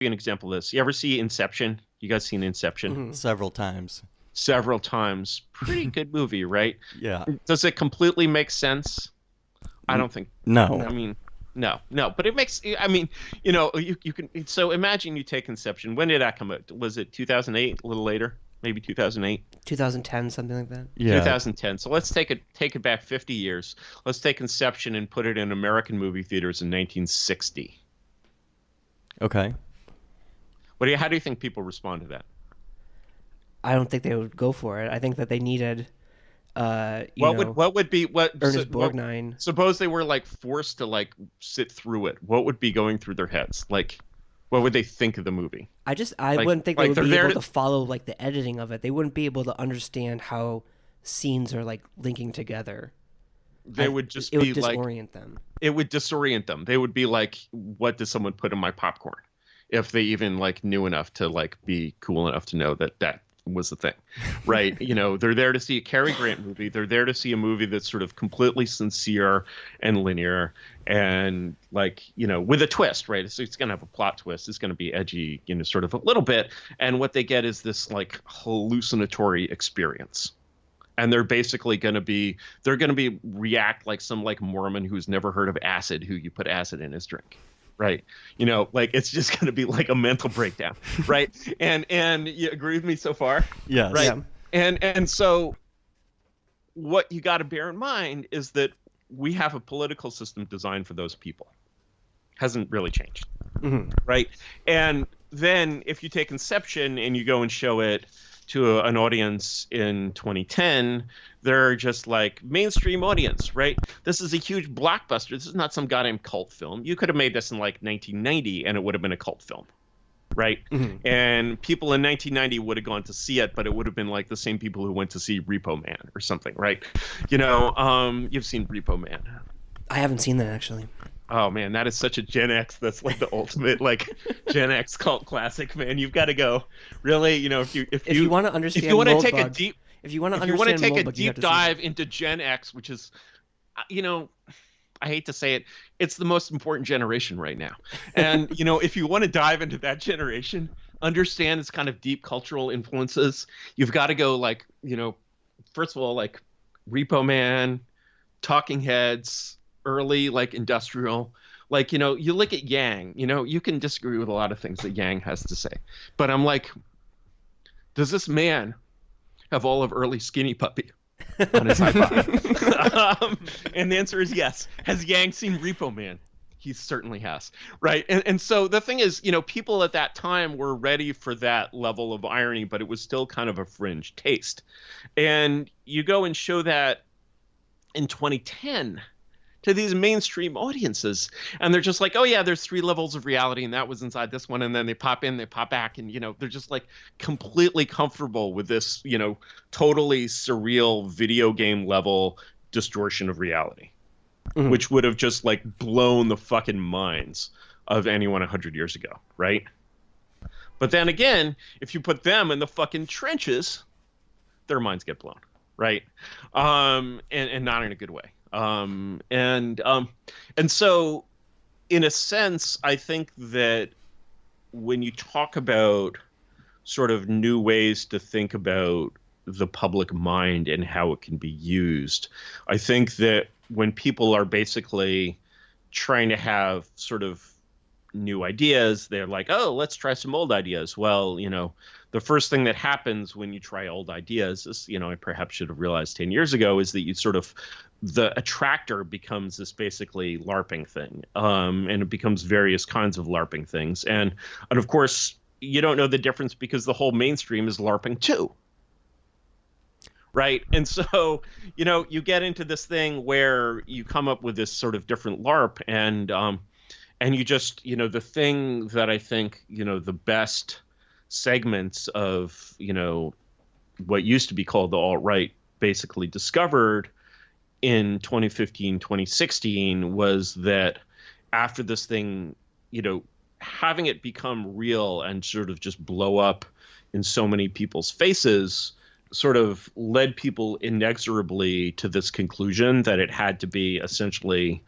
you an example of this. You ever see Inception? You guys seen Inception? Several times. Several times. Pretty good movie, right? Yeah. Does it completely make sense? I don't think. No. I mean, no. But it makes. I mean, you can. So imagine you take Inception. When did that come out? Was it 2008? A little later, maybe 2008. 2010, something like that. Yeah. 2010. So let's take it back 50 years. Let's take Inception and put it in American movie theaters in 1960. Okay. How do you think people respond to that? I don't think they would go for it. I think that they needed, What would be Ernest Borgnine. Suppose they were like forced to like sit through it. What would be going through their heads? Like, what would they think of the movie? I wouldn't think they would be able to follow like the editing of it. They wouldn't be able to understand how scenes are like linking together. It would disorient them. It would disorient them. They would be like, "What does someone put in my popcorn?" If they even like knew enough to like be cool enough to know that was the thing, right? They're there to see a Cary Grant movie. They're there to see a movie that's sort of completely sincere and linear and like, with a twist, right? It's going to have a plot twist. It's going to be edgy, sort of a little bit. And what they get is this like hallucinatory experience. And they're basically going to be react like some like Mormon who's never heard of acid, who you put acid in his drink. Right. Like it's just going to be like a mental breakdown. Right. And you agree with me so far? Yes. Right. Yeah. And so what you got to bear in mind is that we have a political system designed for those people. Hasn't really changed. Mm-hmm. Right. And then if you take Inception and you go and show it to an audience in 2010, they're just like mainstream audience, right? This is a huge blockbuster. This is not some goddamn cult film. You could have made this in like 1990 and it would have been a cult film, right? Mm-hmm. And people in 1990 would have gone to see it, but it would have been like the same people who went to see Repo Man or something, right? You've seen Repo Man. I haven't seen that actually. Oh man, that is such a Gen X. That's like the ultimate like Gen X cult classic, man. You've got to go. Really, if you want to understand, if you want to take a deep dive into Gen X, which is, I hate to say it, it's the most important generation right now. And if you want to dive into that generation, understand its kind of deep cultural influences, you've got to go like, first of all, like Repo Man, Talking Heads, early like industrial, like you look at Yang, you can disagree with a lot of things that Yang has to say, but I'm like, does this man have all of early Skinny Puppy on his iPod? And the answer is yes. Has Yang seen Repo Man? He certainly has, right? And so the thing is, people at that time were ready for that level of irony, but it was still kind of a fringe taste. And you go and show that in 2010 to these mainstream audiences, and they're just like, oh yeah, there's 3 levels of reality, and that was inside this one, and then they pop in, they pop back, and they're just like completely comfortable with this totally surreal video game level distortion of reality, which would have just like blown the fucking minds of anyone 100 years ago, right? But then again, if you put them in the fucking trenches, their minds get blown, right? And not in a good way. And so in a sense, I think that when you talk about sort of new ways to think about the public mind and how it can be used, I think that when people are basically trying to have sort of new ideas, they're like, oh, let's try some old ideas. Well, the first thing that happens when you try old ideas is, I perhaps should have realized 10 years ago, is that you sort of, the attractor becomes this basically LARPing thing. And it becomes various kinds of LARPing things. And of course, you don't know the difference because the whole mainstream is LARPing too. Right. And so, you get into this thing where you come up with this sort of different LARP and you just, the thing that I think, the best segments of, what used to be called the alt-right basically discovered in 2015, 2016 was that after this thing, having it become real and sort of just blow up in so many people's faces sort of led people inexorably to this conclusion that it had to be essentially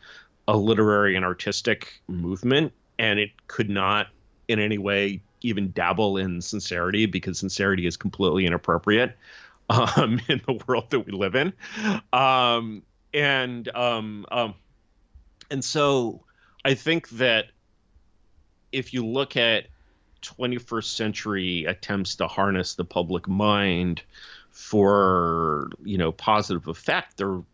a literary and artistic movement, and it could not in any way even dabble in sincerity, because sincerity is completely inappropriate in the world that we live in. And so I think that if you look at 21st century attempts to harness the public mind for, positive effect, they'll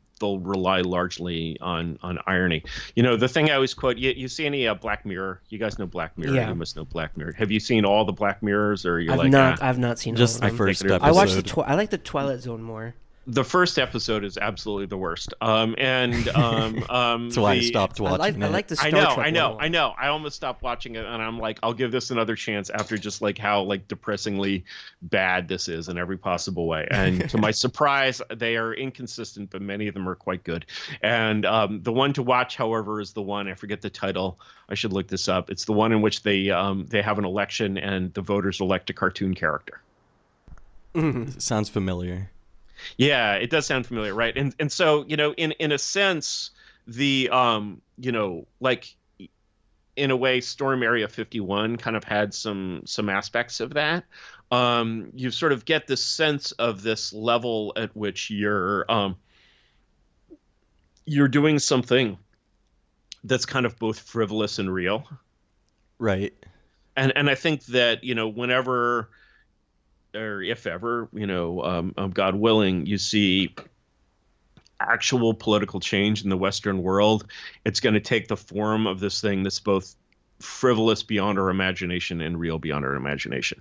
rely largely on irony. The thing I always quote, you see any Black Mirror? You guys know Black Mirror. Yeah. You must know Black Mirror. Have you seen all the Black Mirrors, or you're I've not seen just all the of them. first episode. I watched I like the Twilight Zone more. The first episode is absolutely the worst. That's why I stopped watching it. I like the Star Trek I know. one. I almost stopped watching it, and I'm like, I'll give this another chance after just like how like depressingly bad this is in every possible way. And to my surprise, they are inconsistent, but many of them are quite good. And the one to watch, however, is the one, I forget the title. I should look this up. It's the one in which they have an election and the voters elect a cartoon character. Sounds familiar. Yeah, it does sound familiar, right? And so, in a sense, the like in a way, Storm Area 51 kind of had some aspects of that. You sort of get this sense of this level at which you're doing something that's kind of both frivolous and real. Right. And I think that, whenever, or if ever, God willing, you see actual political change in the Western world, it's going to take the form of this thing that's both frivolous beyond our imagination and real beyond our imagination.